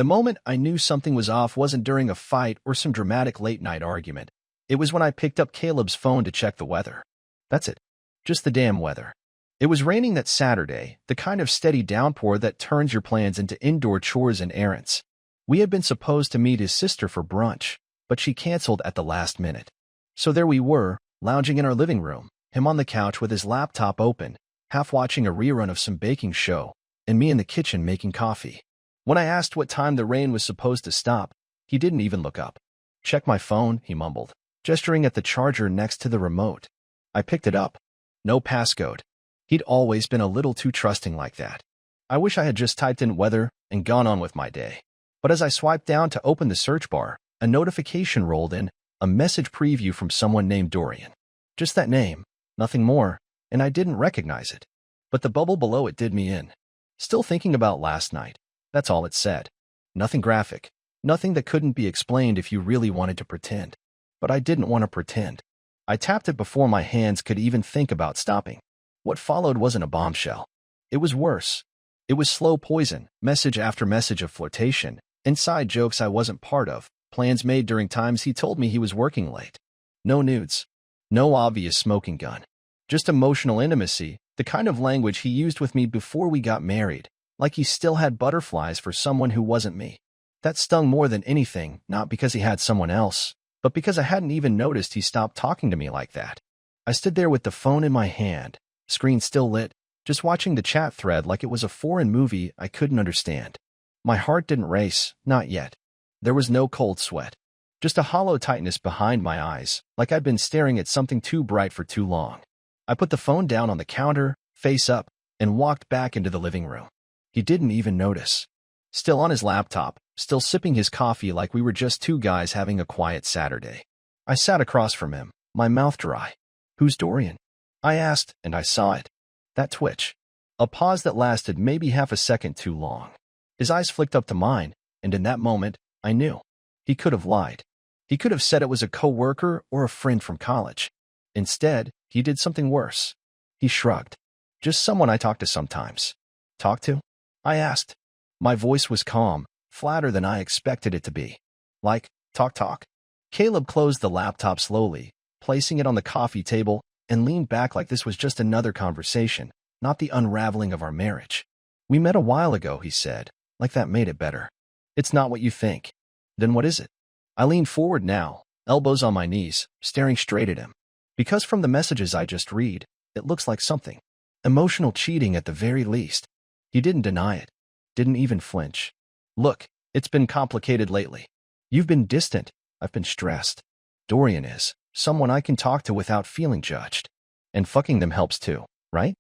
The moment I knew something was off wasn't during a fight or some dramatic late-night argument. It was when I picked up Caleb's phone to check the weather. That's it. Just the damn weather. It was raining that Saturday, the kind of steady downpour that turns your plans into indoor chores and errands. We had been supposed to meet his sister for brunch, but she canceled at the last minute. So there we were, lounging in our living room, him on the couch with his laptop open, half watching a rerun of some baking show, and me in the kitchen making coffee. When I asked what time the rain was supposed to stop, he didn't even look up. "Check my phone," he mumbled, gesturing at the charger next to the remote. I picked it up. No passcode. He'd always been a little too trusting like that. I wish I had just typed in weather and gone on with my day. But as I swiped down to open the search bar, a notification rolled in, a message preview from someone named Dorian. Just that name, nothing more, and I didn't recognize it. But the bubble below it did me in. Still thinking about last night. That's all it said. Nothing graphic. Nothing that couldn't be explained if you really wanted to pretend. But I didn't want to pretend. I tapped it before my hands could even think about stopping. What followed wasn't a bombshell. It was worse. It was slow poison, message after message of flirtation, inside jokes I wasn't part of, plans made during times he told me he was working late. No nudes. No obvious smoking gun. Just emotional intimacy, the kind of language he used with me before we got married, like he still had butterflies for someone who wasn't me. That stung more than anything, not because he had someone else, but because I hadn't even noticed he stopped talking to me like that. I stood there with the phone in my hand, screen still lit, just watching the chat thread like it was a foreign movie I couldn't understand. My heart didn't race, not yet. There was no cold sweat. Just a hollow tightness behind my eyes, like I'd been staring at something too bright for too long. I put the phone down on the counter, face up, and walked back into the living room. He didn't even notice. Still on his laptop, still sipping his coffee like we were just two guys having a quiet Saturday. I sat across from him, my mouth dry. "Who's Dorian?" I asked, and I saw it. That twitch. A pause that lasted maybe half a second too long. His eyes flicked up to mine, and in that moment, I knew. He could have lied. He could have said it was a coworker or a friend from college. Instead, he did something worse. He shrugged. "Just someone I talk to sometimes." "Talk to?" I asked. My voice was calm, flatter than I expected it to be. "Like, talk. Caleb closed the laptop slowly, placing it on the coffee table, and leaned back like this was just another conversation, not the unraveling of our marriage. "We met a while ago," he said, like that made it better. "It's not what you think." "Then what is it?" I leaned forward now, elbows on my knees, staring straight at him. Because from the messages I just read, it looks like something. Emotional cheating at the very least. He didn't deny it. Didn't even flinch. "Look, it's been complicated lately. You've been distant. I've been stressed. Dorian is someone I can talk to without feeling judged. And fucking them helps too, right?"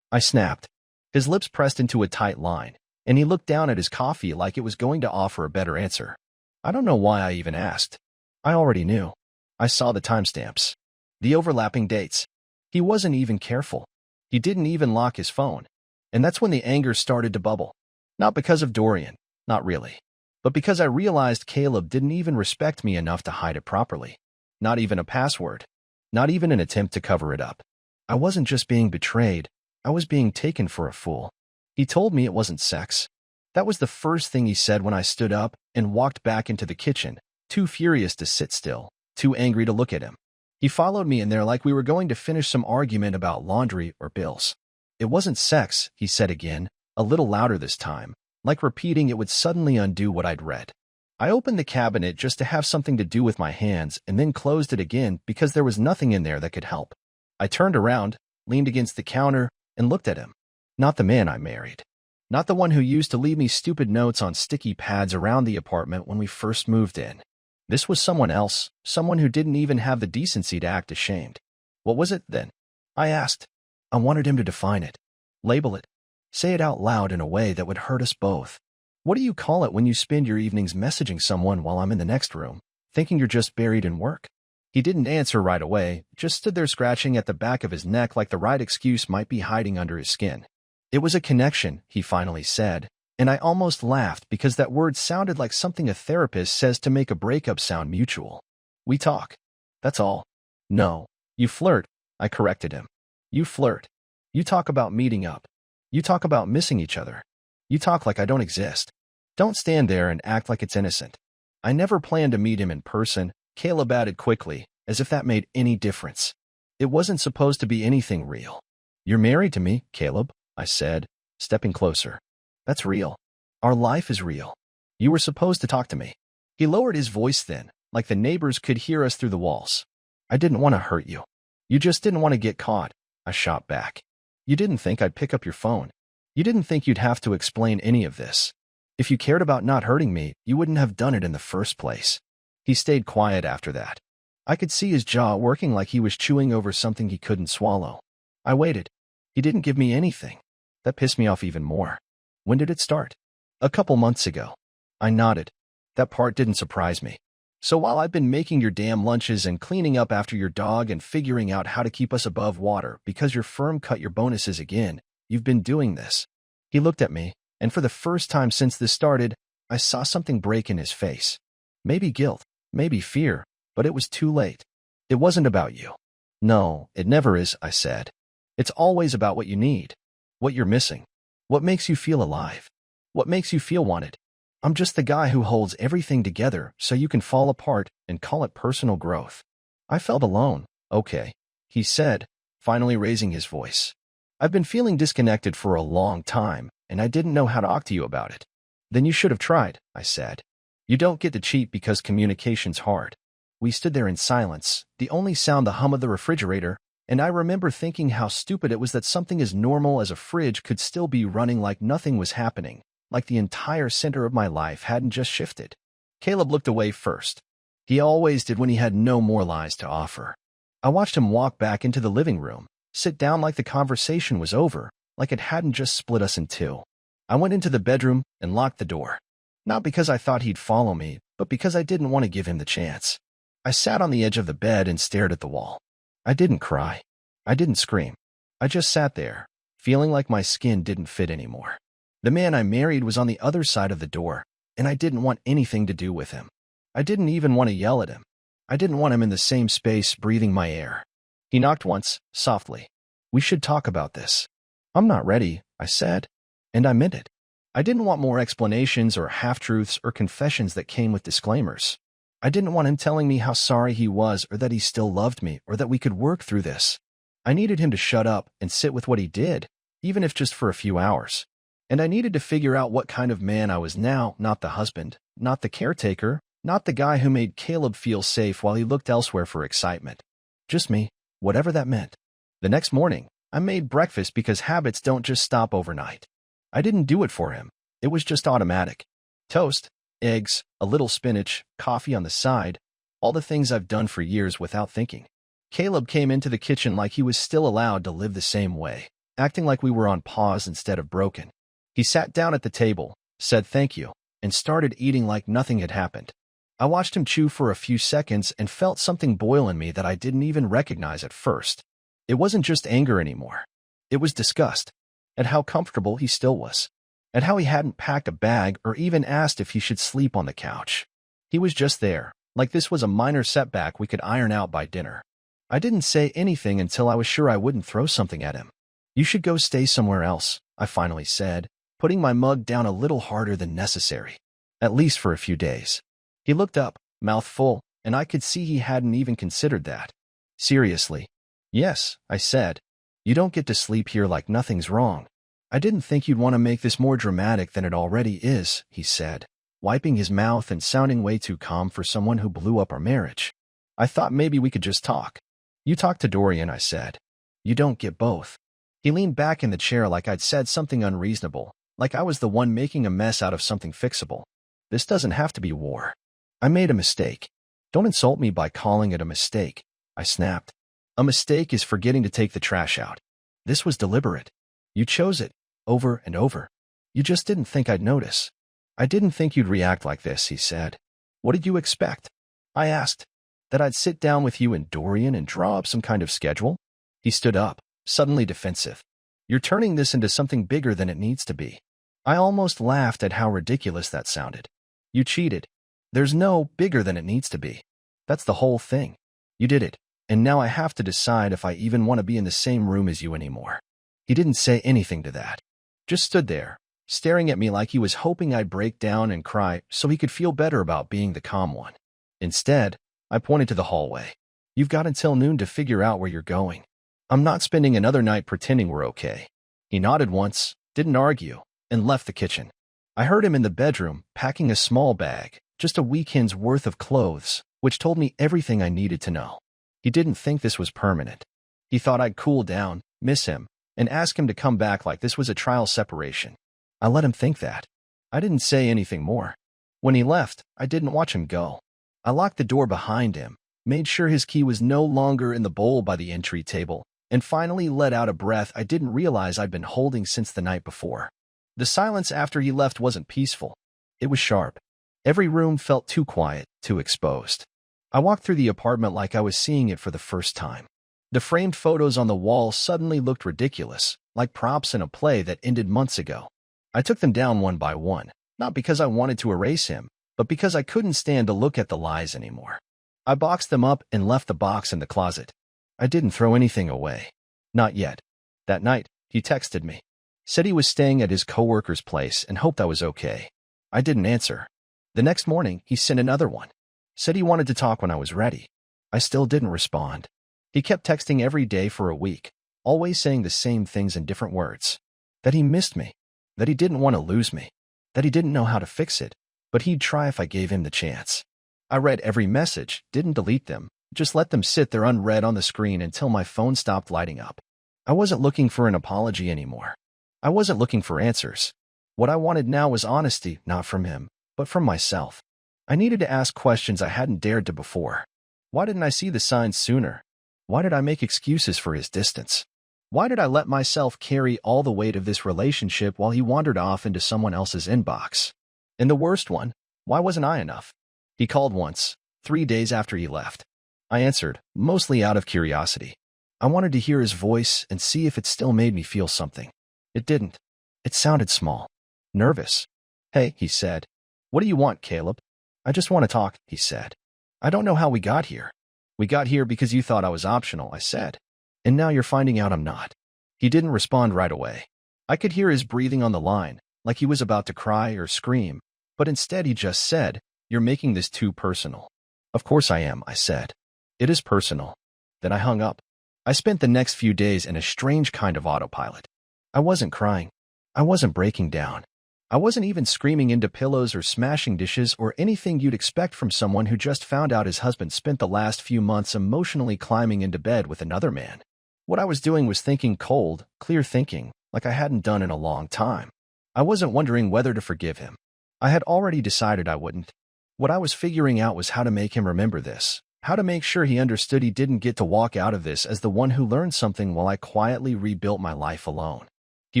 I snapped. His lips pressed into a tight line, and he looked down at his coffee like it was going to offer a better answer. I don't know why I even asked. I already knew. I saw the timestamps. The overlapping dates. He wasn't even careful. He didn't even lock his phone. And that's when the anger started to bubble. Not because of Dorian, not really. But because I realized Caleb didn't even respect me enough to hide it properly. Not even a password. Not even an attempt to cover it up. I wasn't just being betrayed. I was being taken for a fool. He told me it wasn't sex. That was the first thing he said when I stood up and walked back into the kitchen, too furious to sit still, too angry to look at him. He followed me in there like we were going to finish some argument about laundry or bills. "It wasn't sex," he said again, a little louder this time, like repeating it would suddenly undo what I'd read. I opened the cabinet just to have something to do with my hands and then closed it again because there was nothing in there that could help. I turned around, leaned against the counter, and looked at him. Not the man I married. Not the one who used to leave me stupid notes on sticky pads around the apartment when we first moved in. This was someone else, someone who didn't even have the decency to act ashamed. What was it, then? I asked. I wanted him to define it. Label it. Say it out loud in a way that would hurt us both. What do you call it when you spend your evenings messaging someone while I'm in the next room, thinking you're just buried in work? He didn't answer right away, just stood there scratching at the back of his neck like the right excuse might be hiding under his skin. "It was a connection," he finally said, and I almost laughed because that word sounded like something a therapist says to make a breakup sound mutual. "We talk. That's all." "No. You flirt," I corrected him. "You flirt. You talk about meeting up. You talk about missing each other. You talk like I don't exist." Don't stand there and act like it's innocent. I never planned to meet him in person, Caleb added quickly, as if that made any difference. It wasn't supposed to be anything real. You're married to me, Caleb, I said, stepping closer. That's real. Our life is real. You were supposed to talk to me. He lowered his voice then, like the neighbors could hear us through the walls. I didn't want to hurt you. You just didn't want to get caught, I shot back. You didn't think I'd pick up your phone. You didn't think you'd have to explain any of this. If you cared about not hurting me, you wouldn't have done it in the first place. He stayed quiet after that. I could see his jaw working like he was chewing over something he couldn't swallow. I waited. He didn't give me anything. That pissed me off even more. When did it start? A couple months ago. I nodded. That part didn't surprise me. So while I've been making your damn lunches and cleaning up after your dog and figuring out how to keep us above water because your firm cut your bonuses again, you've been doing this. He looked at me, and for the first time since this started, I saw something break in his face. Maybe guilt, maybe fear, but it was too late. It wasn't about you. No, it never is, I said. It's always about what you need, what you're missing, what makes you feel alive, what makes you feel wanted. I'm just the guy who holds everything together so you can fall apart and call it personal growth. I felt alone. Okay, he said, finally raising his voice. I've been feeling disconnected for a long time, and I didn't know how to talk to you about it. Then you should have tried, I said. You don't get to cheat because communication's hard. We stood there in silence, the only sound the hum of the refrigerator, and I remember thinking how stupid it was that something as normal as a fridge could still be running like nothing was happening, like the entire center of my life hadn't just shifted. Caleb looked away first. He always did when he had no more lies to offer. I watched him walk back into the living room, sit down like the conversation was over, like it hadn't just split us in two. I went into the bedroom and locked the door. Not because I thought he'd follow me, but because I didn't want to give him the chance. I sat on the edge of the bed and stared at the wall. I didn't cry. I didn't scream. I just sat there, feeling like my skin didn't fit anymore. The man I married was on the other side of the door, and I didn't want anything to do with him. I didn't even want to yell at him. I didn't want him in the same space breathing my air. He knocked once, softly. We should talk about this. I'm not ready, I said, and I meant it. I didn't want more explanations or half-truths or confessions that came with disclaimers. I didn't want him telling me how sorry he was or that he still loved me or that we could work through this. I needed him to shut up and sit with what he did, even if just for a few hours. And I needed to figure out what kind of man I was now, not the husband, not the caretaker, not the guy who made Caleb feel safe while he looked elsewhere for excitement. Just me, whatever that meant. The next morning, I made breakfast because habits don't just stop overnight. I didn't do it for him. It was just automatic. Toast, eggs, a little spinach, coffee on the side, all the things I've done for years without thinking. Caleb came into the kitchen like he was still allowed to live the same way, acting like we were on pause instead of broken. He sat down at the table, said thank you, and started eating like nothing had happened. I watched him chew for a few seconds and felt something boil in me that I didn't even recognize at first. It wasn't just anger anymore. It was disgust at how comfortable he still was, at how he hadn't packed a bag or even asked if he should sleep on the couch. He was just there, like this was a minor setback we could iron out by dinner. I didn't say anything until I was sure I wouldn't throw something at him. You should go stay somewhere else, I finally said, putting my mug down a little harder than necessary, at least for a few days. He looked up, mouth full, and I could see he hadn't even considered that. Seriously? Yes, I said. You don't get to sleep here like nothing's wrong. I didn't think you'd want to make this more dramatic than it already is, he said, wiping his mouth and sounding way too calm for someone who blew up our marriage. I thought maybe we could just talk. You talk to Dorian, I said. You don't get both. He leaned back in the chair like I'd said something unreasonable, like I was the one making a mess out of something fixable. This doesn't have to be war. I made a mistake. Don't insult me by calling it a mistake, I snapped. A mistake is forgetting to take the trash out. This was deliberate. You chose it, over and over. You just didn't think I'd notice. I didn't think you'd react like this, he said. What did you expect? I asked. That I'd sit down with you and Dorian and draw up some kind of schedule? He stood up, suddenly defensive. You're turning this into something bigger than it needs to be. I almost laughed at how ridiculous that sounded. You cheated. There's no bigger than it needs to be. That's the whole thing. You did it, and now I have to decide if I even want to be in the same room as you anymore. He didn't say anything to that. Just stood there, staring at me like he was hoping I'd break down and cry so he could feel better about being the calm one. Instead, I pointed to the hallway. "You've got until noon to figure out where you're going. I'm not spending another night pretending we're okay." He nodded once, didn't argue, and left the kitchen. I heard him in the bedroom, packing a small bag, just a weekend's worth of clothes, which told me everything I needed to know. He didn't think this was permanent. He thought I'd cool down, miss him, and ask him to come back like this was a trial separation. I let him think that. I didn't say anything more. When he left, I didn't watch him go. I locked the door behind him, made sure his key was no longer in the bowl by the entry table, and finally let out a breath I didn't realize I'd been holding since the night before. The silence after he left wasn't peaceful. It was sharp. Every room felt too quiet, too exposed. I walked through the apartment like I was seeing it for the first time. The framed photos on the wall suddenly looked ridiculous, like props in a play that ended months ago. I took them down one by one, not because I wanted to erase him, but because I couldn't stand to look at the lies anymore. I boxed them up and left the box in the closet. I didn't throw anything away. Not yet. That night, he texted me. Said he was staying at his coworker's place and hoped I was okay. I didn't answer. The next morning, he sent another one. Said he wanted to talk when I was ready. I still didn't respond. He kept texting every day for a week, always saying the same things in different words. That he missed me. That he didn't want to lose me. That he didn't know how to fix it, but he'd try if I gave him the chance. I read every message, didn't delete them, just let them sit there unread on the screen until my phone stopped lighting up. I wasn't looking for an apology anymore. I wasn't looking for answers. What I wanted now was honesty, not from him, but from myself. I needed to ask questions I hadn't dared to before. Why didn't I see the signs sooner? Why did I make excuses for his distance? Why did I let myself carry all the weight of this relationship while he wandered off into someone else's inbox? And the worst one, why wasn't I enough? He called once, 3 days after he left. I answered, mostly out of curiosity. I wanted to hear his voice and see if it still made me feel something. It didn't. It sounded small. Nervous. "Hey," he said. "What do you want, Caleb?" "I just want to talk," he said. "I don't know how we got here." "We got here because you thought I was optional," I said. "And now you're finding out I'm not." He didn't respond right away. I could hear his breathing on the line, like he was about to cry or scream, but instead he just said, "You're making this too personal." "Of course I am," I said. "It is personal." Then I hung up. I spent the next few days in a strange kind of autopilot. I wasn't crying. I wasn't breaking down. I wasn't even screaming into pillows or smashing dishes or anything you'd expect from someone who just found out his husband spent the last few months emotionally climbing into bed with another man. What I was doing was thinking cold, clear thinking, like I hadn't done in a long time. I wasn't wondering whether to forgive him. I had already decided I wouldn't. What I was figuring out was how to make him remember this, how to make sure he understood he didn't get to walk out of this as the one who learned something while I quietly rebuilt my life alone. He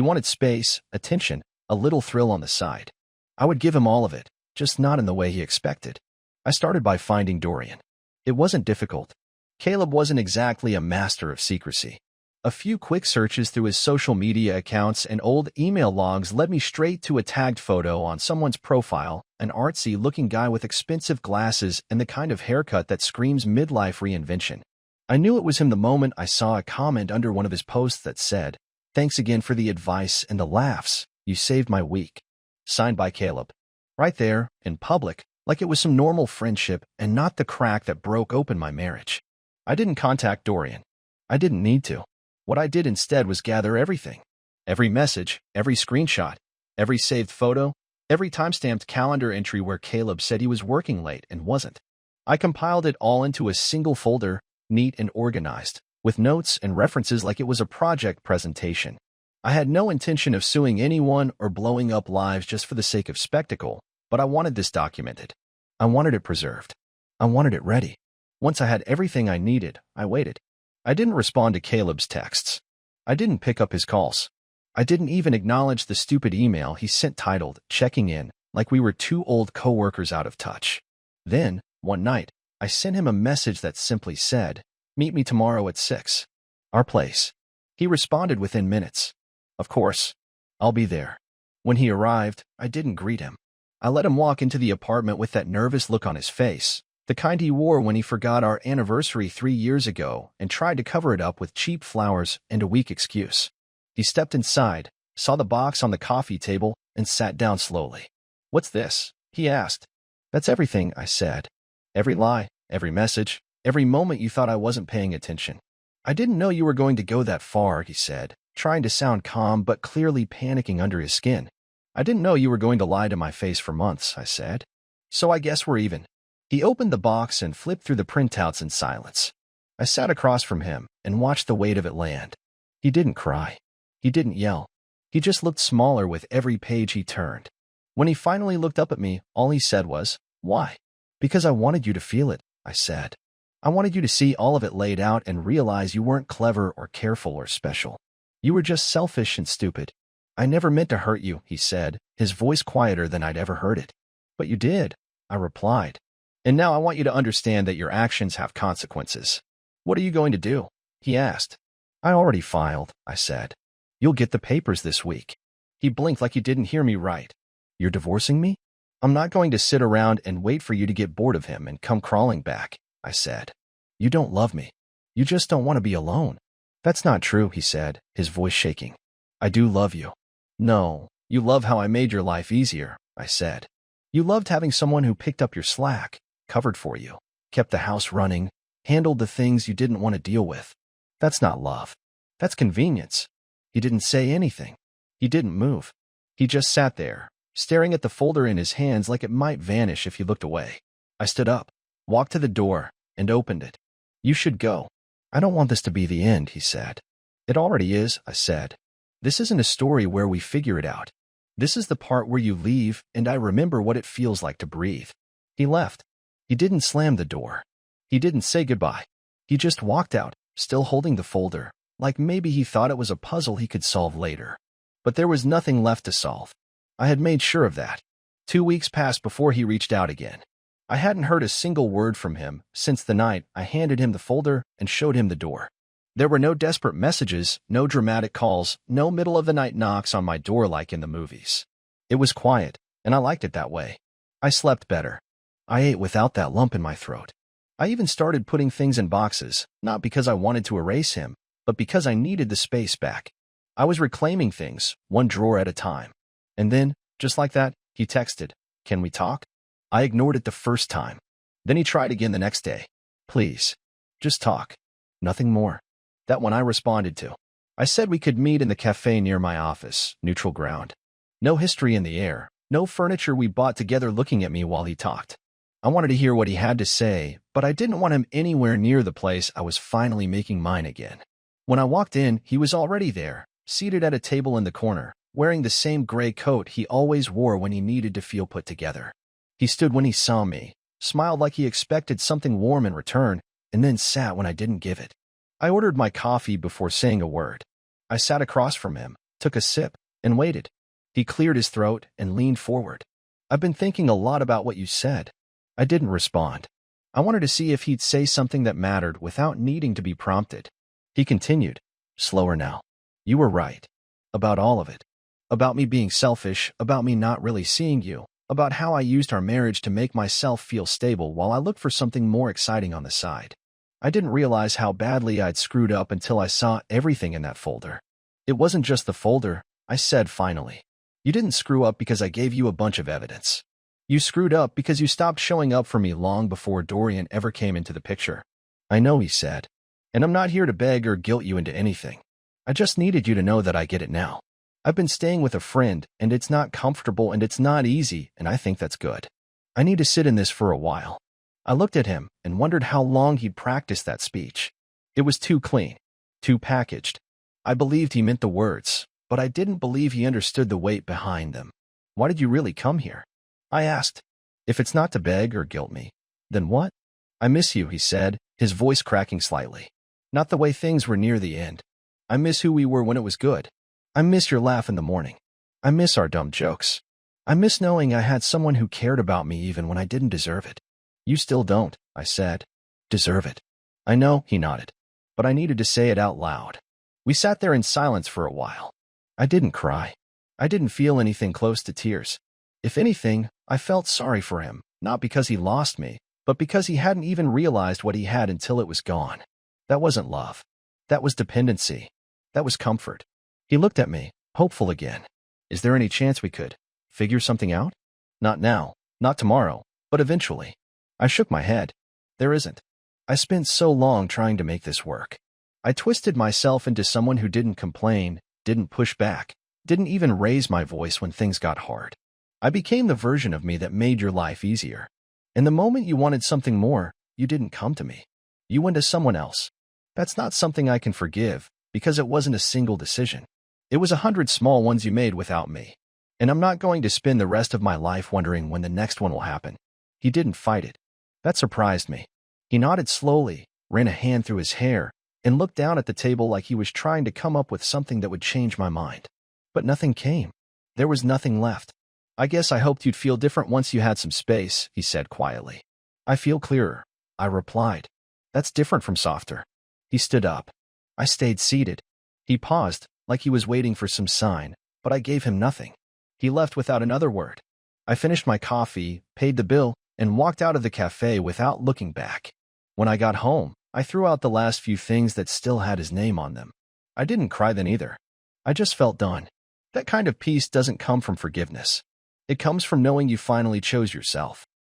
wanted space, attention, a little thrill on the side. I would give him all of it, just not in the way he expected. I started by finding Dorian. It wasn't difficult. Caleb wasn't exactly a master of secrecy. A few quick searches through his social media accounts and old email logs led me straight to a tagged photo on someone's profile, an artsy-looking guy with expensive glasses and the kind of haircut that screams midlife reinvention. I knew it was him the moment I saw a comment under one of his posts that said, "Thanks again for the advice and the laughs. You saved my week." Signed by Caleb. Right there, in public, like it was some normal friendship and not the crack that broke open my marriage. I didn't contact Dorian. I didn't need to. What I did instead was gather everything. Every message, every screenshot, every saved photo, every time-stamped calendar entry where Caleb said he was working late and wasn't. I compiled it all into a single folder, neat and organized, with notes and references like it was a project presentation. I had no intention of suing anyone or blowing up lives just for the sake of spectacle, but I wanted this documented. I wanted it preserved. I wanted it ready. Once I had everything I needed, I waited. I didn't respond to Caleb's texts. I didn't pick up his calls. I didn't even acknowledge the stupid email he sent titled, "Checking in," like we were two old coworkers out of touch. Then, one night, I sent him a message that simply said, "Meet me tomorrow at 6. Our place." He responded within minutes. "Of course. I'll be there." When he arrived, I didn't greet him. I let him walk into the apartment with that nervous look on his face, the kind he wore when he forgot our anniversary 3 years ago and tried to cover it up with cheap flowers and a weak excuse. He stepped inside, saw the box on the coffee table, and sat down slowly. "What's this?" he asked. "That's everything," I said. "Every lie, every message, every moment you thought I wasn't paying attention." "I didn't know you were going to go that far," he said, trying to sound calm but clearly panicking under his skin. "I didn't know you were going to lie to my face for months," I said. "So I guess we're even." He opened the box and flipped through the printouts in silence. I sat across from him and watched the weight of it land. He didn't cry. He didn't yell. He just looked smaller with every page he turned. When he finally looked up at me, all he said was, "Why?" "Because I wanted you to feel it," I said. "I wanted you to see all of it laid out and realize you weren't clever or careful or special. You were just selfish and stupid." "I never meant to hurt you," he said, his voice quieter than I'd ever heard it. "But you did," I replied. "And now I want you to understand that your actions have consequences." "What are you going to do?" he asked. "I already filed," I said. "You'll get the papers this week." He blinked like he didn't hear me right. "You're divorcing me?" "I'm not going to sit around and wait for you to get bored of him and come crawling back," I said. "You don't love me. You just don't want to be alone." "That's not true," he said, his voice shaking. "I do love you." "No, you love how I made your life easier," I said. "You loved having someone who picked up your slack, covered for you, kept the house running, handled the things you didn't want to deal with. That's not love. That's convenience." He didn't say anything. He didn't move. He just sat there, staring at the folder in his hands like it might vanish if he looked away. I stood up, walked to the door, and opened it. "You should go." "I don't want this to be the end," he said. "It already is," I said. "This isn't a story where we figure it out. This is the part where you leave and I remember what it feels like to breathe." He left. He didn't slam the door. He didn't say goodbye. He just walked out, still holding the folder, like maybe he thought it was a puzzle he could solve later. But there was nothing left to solve. I had made sure of that. 2 weeks passed before he reached out again. I hadn't heard a single word from him since the night I handed him the folder and showed him the door. There were no desperate messages, no dramatic calls, no middle-of-the-night knocks on my door like in the movies. It was quiet, and I liked it that way. I slept better. I ate without that lump in my throat. I even started putting things in boxes, not because I wanted to erase him, but because I needed the space back. I was reclaiming things, one drawer at a time. And then, just like that, he texted, "Can we talk?" I ignored it the first time. Then he tried again the next day. "Please, just talk. Nothing more." That one I responded to. I said we could meet in the cafe near my office, neutral ground. No history in the air, no furniture we bought together looking at me while he talked. I wanted to hear what he had to say, but I didn't want him anywhere near the place I was finally making mine again. When I walked in, he was already there, seated at a table in the corner, wearing the same gray coat he always wore when he needed to feel put together. He stood when he saw me, smiled like he expected something warm in return, and then sat when I didn't give it. I ordered my coffee before saying a word. I sat across from him, took a sip, and waited. He cleared his throat and leaned forward. "I've been thinking a lot about what you said." I didn't respond. I wanted to see if he'd say something that mattered without needing to be prompted. He continued, slower now. "You were right. About all of it. About me being selfish, about me not really seeing you, about how I used our marriage to make myself feel stable while I looked for something more exciting on the side. I didn't realize how badly I'd screwed up until I saw everything in that folder." "It wasn't just the folder," I said finally. "You didn't screw up because I gave you a bunch of evidence. You screwed up because you stopped showing up for me long before Dorian ever came into the picture." "I know," he said. "And I'm not here to beg or guilt you into anything. I just needed you to know that I get it now. I've been staying with a friend, and it's not comfortable and it's not easy, and I think that's good. I need to sit in this for a while." I looked at him and wondered how long he'd practiced that speech. It was too clean, too packaged. I believed he meant the words, but I didn't believe he understood the weight behind them. "Why did you really come here?" I asked. "If it's not to beg or guilt me, then what?" "I miss you," he said, his voice cracking slightly. "Not the way things were near the end. I miss who we were when it was good. I miss your laugh in the morning. I miss our dumb jokes. I miss knowing I had someone who cared about me even when I didn't deserve it." "You still don't," I said. "Deserve it." "I know," he nodded. But I needed to say it out loud. We sat there in silence for a while. I didn't cry. I didn't feel anything close to tears. If anything, I felt sorry for him, not because he lost me, but because he hadn't even realized what he had until it was gone. That wasn't love. That was dependency. That was comfort. He looked at me, hopeful again. "Is there any chance we could Figure something out? Not now, not tomorrow, but eventually. I shook my head. There isn't. I spent so long trying to make this work. I twisted myself into someone who didn't complain, didn't push back, didn't even raise my voice when things got hard. I became the version of me that made your life easier. And the moment you wanted something more, you didn't come to me. You went to someone else. That's not something I can forgive, because it wasn't a single decision. It was 100 small ones you made without me. And I'm not going to spend the rest of my life wondering when the next one will happen. He didn't fight it. That surprised me. He nodded slowly, ran a hand through his hair, and looked down at the table like he was trying to come up with something that would change my mind. But nothing came. There was nothing left. I guess I hoped you'd feel different once you had some space, he said quietly. I feel clearer, I replied. That's different from softer. He stood up. I stayed seated. He paused, like he was waiting for some sign, but I gave him nothing. He left without another word. I finished my coffee, paid the bill, and walked out of the cafe without looking back. When I got home, I threw out the last few things that still had his name on them. I didn't cry then either. I just felt done. That kind of peace doesn't come from forgiveness. It comes from knowing you finally chose yourself.